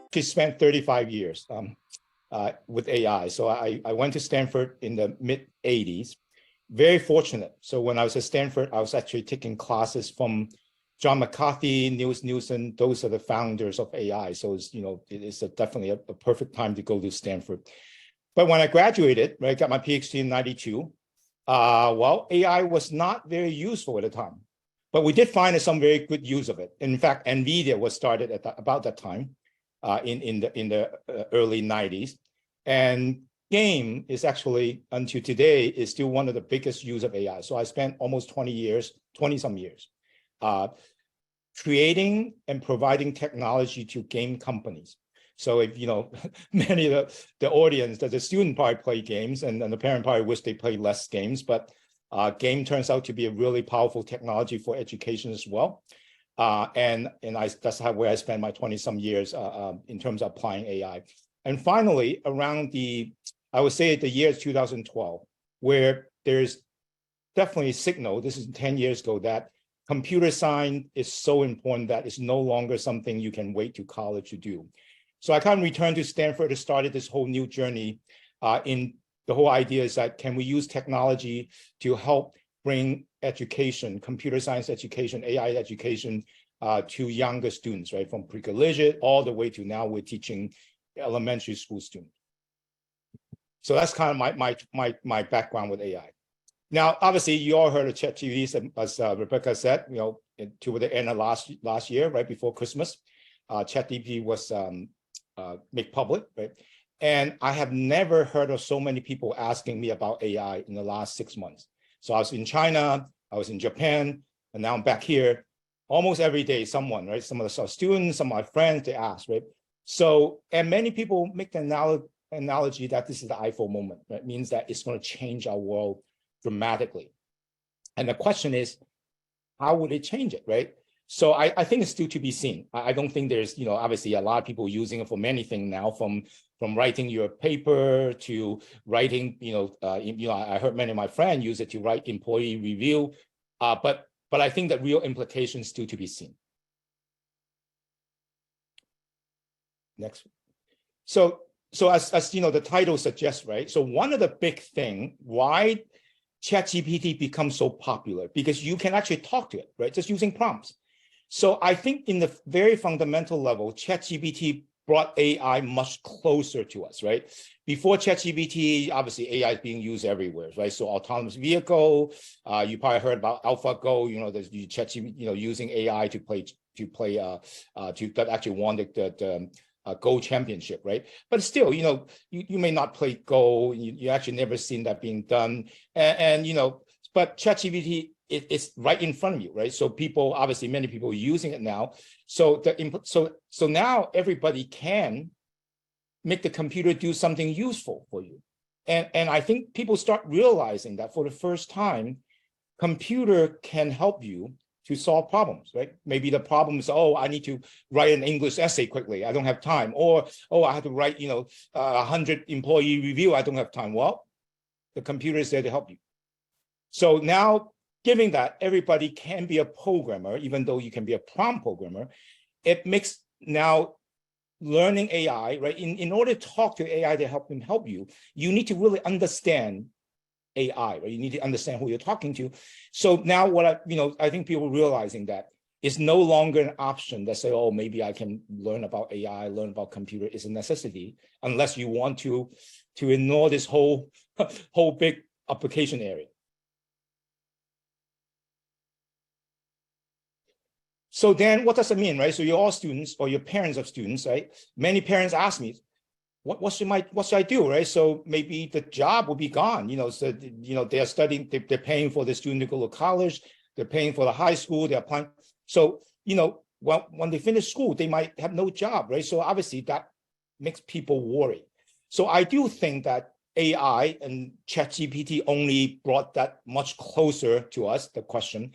actually spent 35 years with AI. So I went to Stanford in the mid 80s. Very fortunate. So when I was at Stanford, I was actually taking classes from John McCarthy, Niels Nielsen. Those are the founders of AI. So it's definitely a perfect time to go to Stanford. But when I graduated, right, got my PhD in 92, well, AI was not very useful at the time. But we did find some very good use of it. In fact, NVIDIA was started at about that time in the early 90s. And game is actually, until today, is still one of the biggest use of AI. So I spent almost 20-some years, creating and providing technology to game companies. So if, many of the audience, the student probably play games and the parent probably wish they played less games, but game turns out to be a really powerful technology for education as well. That's where I spent my 20-some years in terms of applying AI. And finally, around I would say the year 2012, where there's definitely a signal, this is 10 years ago, that computer science is so important that it's no longer something you can wait to college to do. So I kind of returned to Stanford to start this whole new journey. In the whole idea is that can we use technology to help bring education, computer science education, AI education to younger students, right? From pre-collegiate all the way to now we're teaching elementary school students. So that's kind of my background with AI. Now, obviously, you all heard of ChatGPT, as Rebecca said, toward the end of last year, right before Christmas, ChatGPT was made public, right? And I have never heard of so many people asking me about AI in the last 6 months. So I was in China, I was in Japan, and now I'm back here. Almost every day, someone, right? Some of the students, some of my friends, they ask, right? So, and many people make the analogy that this is the iPhone moment. That means that it's going to change our world dramatically. And the question is, how would it change it, right? So I think it's still to be seen. I don't think there's, obviously a lot of people using it for many things now, from writing your paper to writing, I heard many of my friends use it to write employee review, but I think that real implications still to be seen. Next. So as the title suggests, right? So one of the big thing why ChatGPT becomes so popular, because you can actually talk to it, right? Just using prompts. So I think in the very fundamental level, ChatGPT brought AI much closer to us, right? Before ChatGPT, obviously AI is being used everywhere, right? So autonomous vehicle, you probably heard about AlphaGo, there's ChatGPT, using AI to actually won the Go championship, right? But still, you may not play Go, you actually never seen that being done, but ChatGPT, it's right in front of you, right? So people, obviously, many people are using it now. So now everybody can make the computer do something useful for you, and I think people start realizing that for the first time, computer can help you to solve problems, right? Maybe the problem is, I need to write an English essay quickly, I don't have time, or I have to write 100 employee review, I don't have time. Well, the computer is there to help you. So now, given that everybody can be a programmer, even though you can be a prompt programmer, it makes now learning AI, right? In order to talk to AI to help you, you need to really understand AI, right? You need to understand who you're talking to. So now what I think people realizing that it's no longer an option that say, maybe I can learn about AI, learn about computer is a necessity, unless you want to ignore this whole big application area. So then what does it mean, right? So you're all students, or your parents of students, right? Many parents ask me, what should I do, right? So maybe the job will be gone, so, they're studying, they're paying for the student to go to college, they're paying for the high school, they're applying. So, when they finish school, they might have no job, right? So obviously that makes people worry. So I do think that AI and ChatGPT only brought that much closer to us, the question.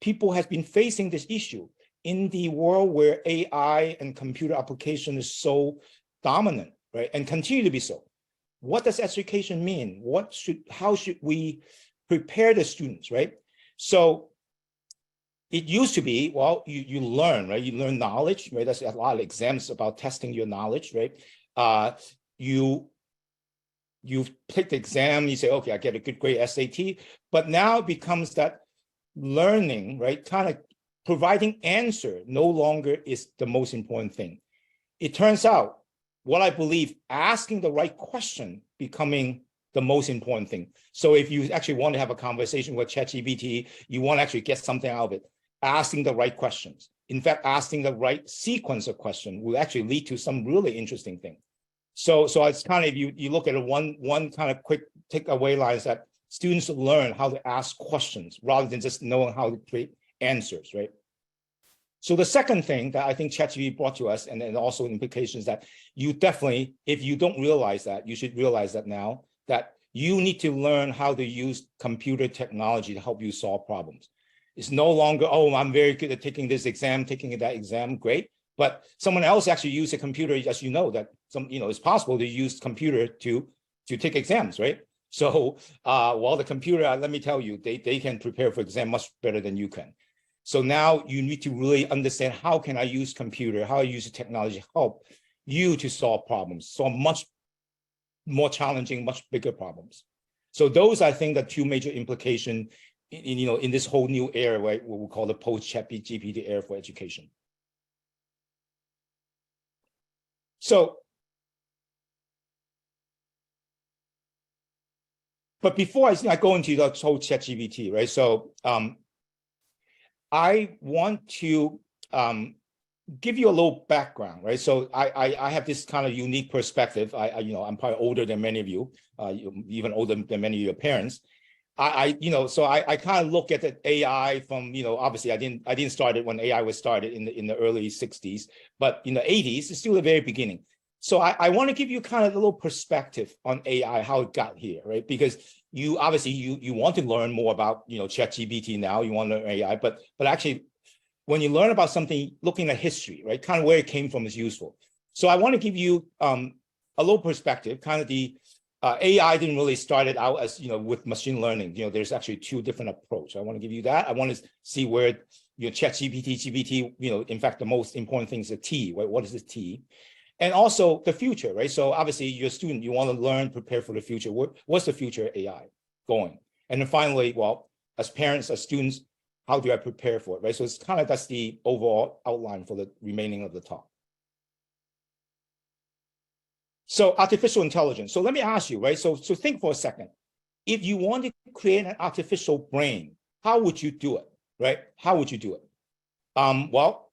People have been facing this issue in the world where AI and computer application is so dominant, right? And continue to be so. What does education mean? How should we prepare the students, right? So it used to be, well, you learn, right? You learn knowledge, right? There's a lot of exams about testing your knowledge, right? You take the exam, you say, okay, I get a good grade SAT, but now it becomes that learning, right? Kind of providing answer no longer is the most important thing. It turns out, what I believe, asking the right question becoming the most important thing. So if you actually want to have a conversation with ChatGPT, you want to actually get something out of it, asking the right questions. In fact, asking the right sequence of questions will actually lead to some really interesting thing. So it's kind of, you look at it, one kind of quick takeaway line is that students learn how to ask questions rather than just knowing how to create answers, right? So the second thing that I think ChatGPT brought to us, and also implications that you definitely, if you don't realize that, you should realize that now, that you need to learn how to use computer technology to help you solve problems. It's no longer, oh, I'm very good at taking this exam, taking that exam, great. But someone else actually used a computer, as you know, that it's possible to use computer to take exams, right? So well, the computer, let me tell you, they can prepare for exam much better than you can. So now you need to really understand, how can I use computer, how I use the technology to help you to solve problems, solve much more challenging, much bigger problems. So those, I think, the two major implications in this whole new era, right, what we call the post-ChatGPT era for education. So, but before I go into the whole ChatGPT, right? So I want to give you a little background, right? So I have this kind of unique perspective. I'm probably older than many of you, even older than many of your parents. So I kind of look at the AI from, obviously I didn't start it when AI was started in the early 60s, but in the 80s, it's still the very beginning. So I want to give you kind of a little perspective on AI, how it got here, right? Because you obviously you want to learn more about ChatGPT now, you want to learn AI, but actually when you learn about something, looking at history, right, kind of where it came from is useful. So I want to give you a little perspective, kind of the AI didn't really start it out as, with machine learning. There's actually two different approaches. I want to give you that. I want to see where, ChatGPT, GPT, in fact, the most important thing is the T, right? What is the T? And also the future, right? So obviously you're a student, you want to learn, prepare for the future. What's the future of AI going? And then finally, well, as parents, as students, how do I prepare for it, right? So it's kind of, that's the overall outline for the remaining of the talk. So artificial intelligence. So let me ask you, right? So think for a second. If you want to create an artificial brain, how would you do it, right? How would you do it? Well,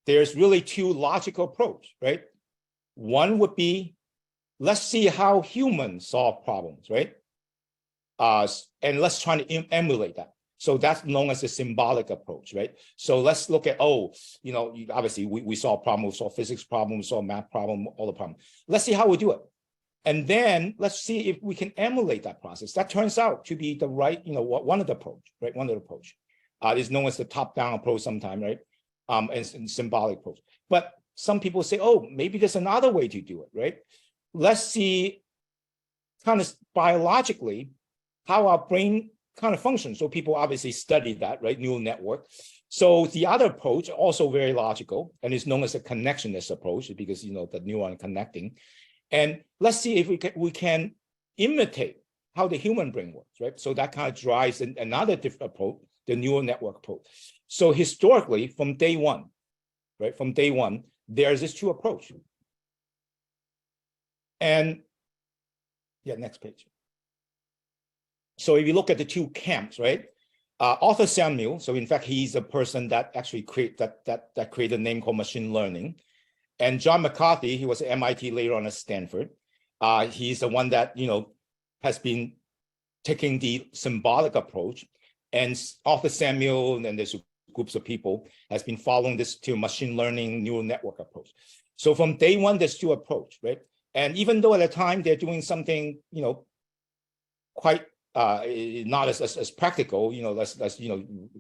there's really two logical approaches, right? One would be, let's see how humans solve problems, right? And let's try to emulate that. So that's known as a symbolic approach, right? So let's look at, obviously we solve problems, we solve physics problems, we solve math problem, all the problems. Let's see how we do it. And then let's see if we can emulate that process. That turns out to be the right, one of the approach, right? One of the approach. Is known as the top-down approach sometimes, right? And symbolic approach. But some people say, oh, maybe there's another way to do it, right? Let's see kind of biologically how our brain kind of functions. So people obviously study that, right? Neural network. So the other approach, also very logical, and is known as a connectionist approach, because the neuron connecting. And let's see if we can imitate how the human brain works, right? So that kind of drives another different approach, the neural network approach. So historically, from day one, right? From day one, there's this two approach. And yeah, next page. So if you look at the two camps, right? Arthur Samuel, so in fact, he's the person that actually created a name called machine learning. And John McCarthy, he was at MIT, later on at Stanford. He's the one that, has been taking the symbolic approach. And Arthur Samuel, and there's groups of people, has been following this to machine learning neural network approach. So from day one, there's two approach, right? And even though at the time they're doing something, quite not as practical, that's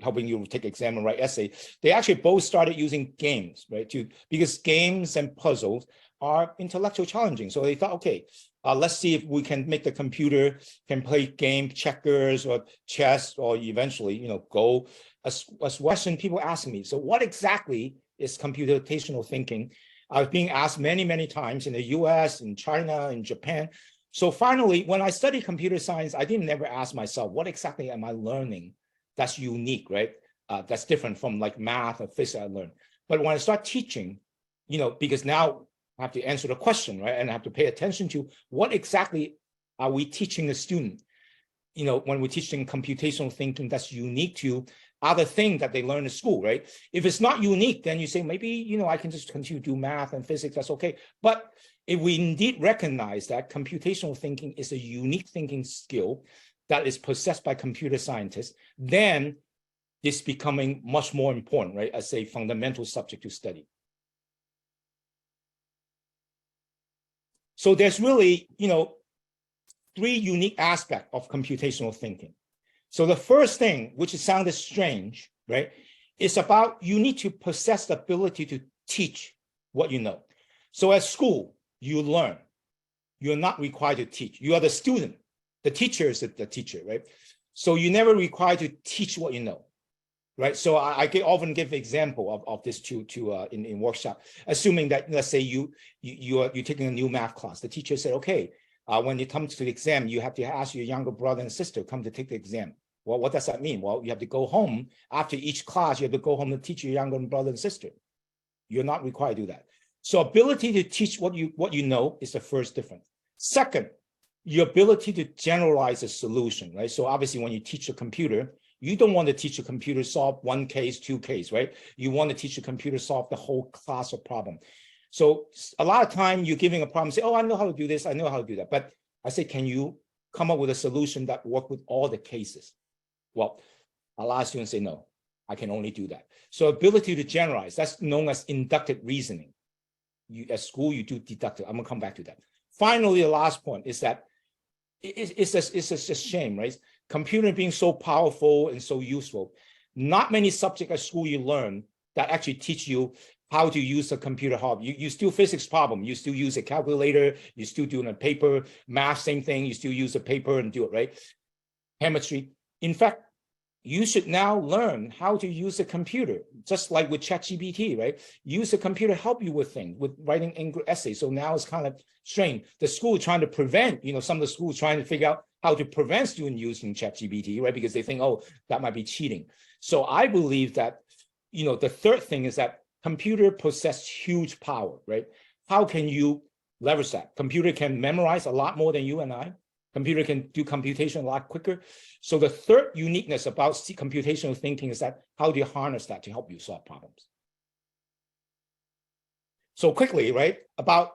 helping you take exam and write essay. They actually both started using games, right? Because games and puzzles are intellectually challenging. So they thought, okay, let's see if we can make the computer can play game checkers or chess or eventually, Go. As question people asking me, so what exactly is computational thinking? I was being asked many, many times in the US, in China, in Japan. So finally, when I studied computer science, I didn't never ask myself, what exactly am I learning that's unique, right? That's different from like math or physics I learned. But when I start teaching, because now I have to answer the question, right? And I have to pay attention to what exactly are we teaching the student? When we're teaching computational thinking that's unique to other things that they learn in school, right? If it's not unique, then you say, maybe, I can just continue to do math and physics, that's okay. But if we indeed recognize that computational thinking is a unique thinking skill that is possessed by computer scientists, then it's becoming much more important, right? As a fundamental subject to study. So there's really, three unique aspects of computational thinking. So the first thing, which sounded strange, right, is about you need to possess the ability to teach what you know. So at school, you learn. You're not required to teach. You are the student. The teacher is the teacher, right? So you're never required to teach what you know, right? So I often give the example of this in workshop, assuming that, let's say you're taking a new math class. The teacher said, okay, when you come to the exam, you have to ask your younger brother and sister come to take the exam. Well, what does that mean? Well, you have to go home after each class. You have to go home to teach your younger brother and sister. You're not required to do that. So ability to teach what you know is the first difference. Second, your ability to generalize a solution, right? So obviously, when you teach a computer, you don't want to teach a computer solve one case, two case, right? You want to teach a computer solve the whole class of problem. So a lot of time you're giving a problem, say, oh, I know how to do this, I know how to do that. But I say, can you come up with a solution that work with all the cases? Well, a lot of students say, no, I can only do that. So ability to generalize, that's known as inductive reasoning. At school, you do deductive. I'm gonna come back to that. Finally, the last point is that it's just a shame, right? Computer being so powerful and so useful. Not many subjects at school you learn that actually teach you how to use a computer hard. You still physics problem. You still use a calculator. You still do it on paper. Math, same thing. You still use a paper and do it, right? Chemistry. In fact, you should now learn how to use a computer, just like with ChatGPT, right? Use a computer to help you with things, with writing essays. So now it's kind of strange. The school trying to prevent, some of the schools trying to figure out how to prevent students using ChatGPT, right? Because they think, oh, that might be cheating. So I believe that, the third thing is that computer possess huge power, right? How can you leverage that? Computer can memorize a lot more than you and I. Computer can do computation a lot quicker. So the third uniqueness about computational thinking is that how do you harness that to help you solve problems? So quickly, right, about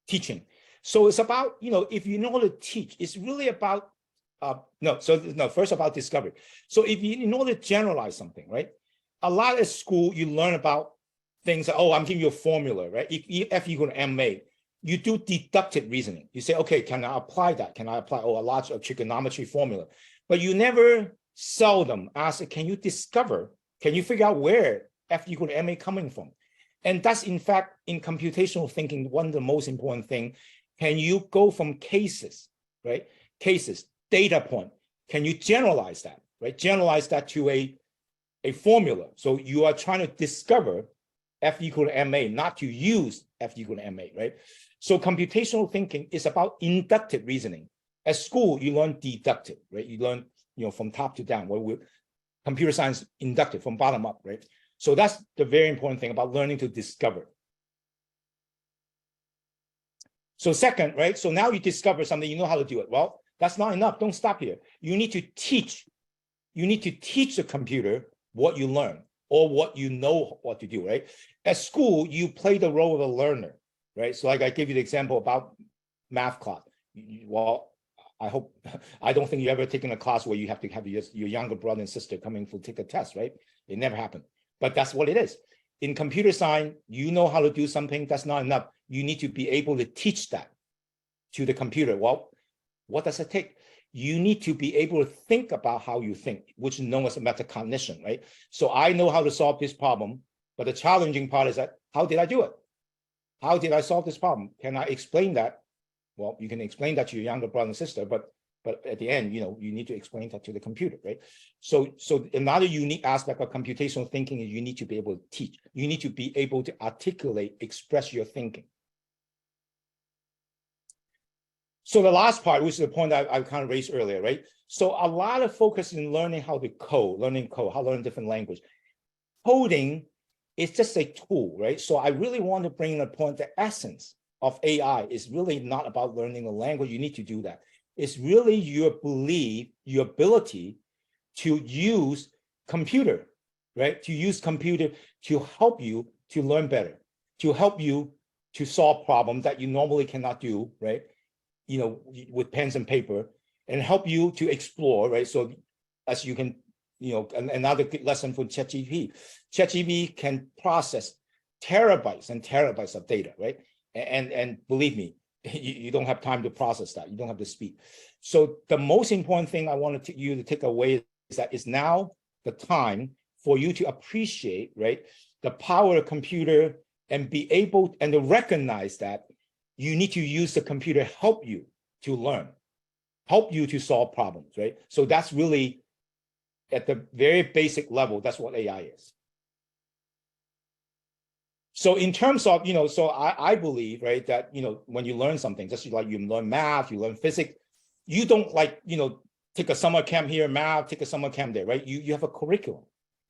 teaching. So it's about, if you know how to teach, it's really about, first about discovery. So if you know to generalize something, right? A lot of school, you learn about things, oh, I'm giving you a formula, right? F equal to ma. You do deductive reasoning. You say, okay, can I apply that? Can I apply, a large trigonometry formula? But you never seldom ask, can you figure out where F equal to ma coming from? And that's, in fact, in computational thinking, one of the most important things. Can you go from cases, right? Cases, data point. Can you generalize that, right? Generalize that to a formula. So you are trying to discover F equal to ma, not to use F equal to ma, right? So computational thinking is about inductive reasoning. At school, you learn deductive, right? You learn, from top to down. Where computer science inductive, from bottom up, right? So that's the very important thing about learning to discover. So second, right? So now you discover something, you know how to do it. Well, that's not enough. Don't stop here. You need to teach. You need to teach the computer what you learn or what you know what to do, right? At school, you play the role of a learner, right? So like I gave you the example about math class. Well, I don't think you ever taken a class where you have to have your younger brother and sister coming to take a test, right? It never happened, but that's what it is. In computer science, you know how to do something, that's not enough. You need to be able to teach that to the computer. Well, what does it take? You need to be able to think about how you think, which is known as metacognition, right? So I know how to solve this problem, but the challenging part is that, how did I do it? How did I solve this problem? Can I explain that Well, you can explain that to your younger brother and sister, but at the end, you need to explain that to the computer, right? So another unique aspect of computational thinking is you need to be able to teach. You need to be able to articulate, express your thinking. So the last part, which is the point I kind of raised earlier, right? So a lot of focus in learning how to code, how to learn different language. Coding is just a tool, right? So I really want to bring the point, the essence of AI is really not about learning a language. You need to do that. It's really your belief, your ability to use computer, right? To use computer to help you to learn better, to help you to solve problems that you normally cannot do, right? With pens and paper, and help you to explore, right? So as you can, another good lesson for ChatGPT. ChatGPT can process terabytes and terabytes of data, right? And believe me, you don't have time to process that. You don't have the speed. So the most important thing I wanted you to take away is that it's now the time for you to appreciate, right, the power of computer and be able and to recognize that you need to use the computer to help you to learn, help you to solve problems, right? So that's really at the very basic level, that's what AI is. So in terms of, so I believe, right, that, when you learn something, just like you learn math, you learn physics, you don't like, take a summer camp here, math, take a summer camp there, right? You have a curriculum.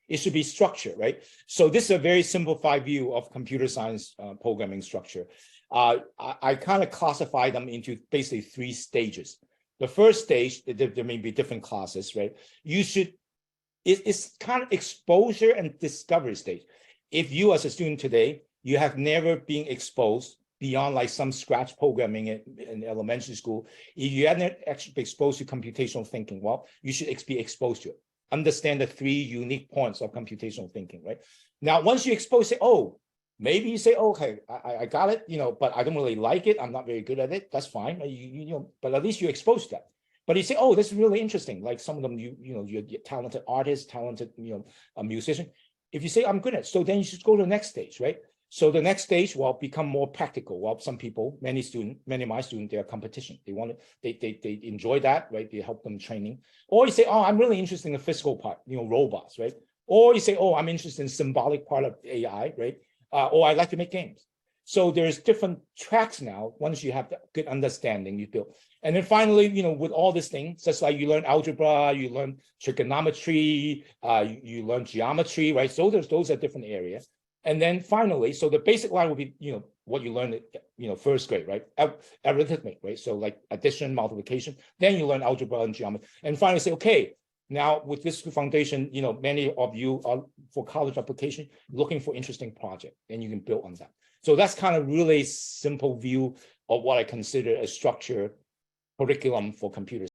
It should be structured, right? So this is a very simplified view of computer science programming structure. I kind of classify them into basically 3 stages. The first stage, there may be different classes, right? It's kind of exposure and discovery stage. If you as a student today, you have never been exposed beyond like some scratch programming in elementary school, if you haven't actually been exposed to computational thinking, well, you should be exposed to it. Understand the 3 unique points of computational thinking, right? Now, once you expose, say, oh, maybe you say, okay, I got it, but I don't really like it. I'm not very good at it. That's fine. But at least you're exposed to that. But you say, oh, this is really interesting. Like some of them, you're talented artist, talented, a musician. If you say, I'm good at it, so then you should go to the next stage, right? So the next stage will become more practical. Well, some people, many of my students, they are competition. They enjoy that, right? They help them training. Or you say, oh, I'm really interested in the physical part, robots, right? Or you say, oh, I'm interested in symbolic part of AI, right? Or I like to make games. So there's different tracks now. Once you have the good understanding, you build. And then finally, with all these things, just like you learn algebra, you learn trigonometry, you learn geometry, right? So those are different areas. And then finally, so the basic line would be, what you learned at, first grade, right? Arithmetic, right? So like addition, multiplication. Then you learn algebra and geometry. And finally say, okay, now with this foundation, many of you are for college application looking for interesting project, and you can build on that. So that's kind of really simple view of what I consider a structured curriculum for computer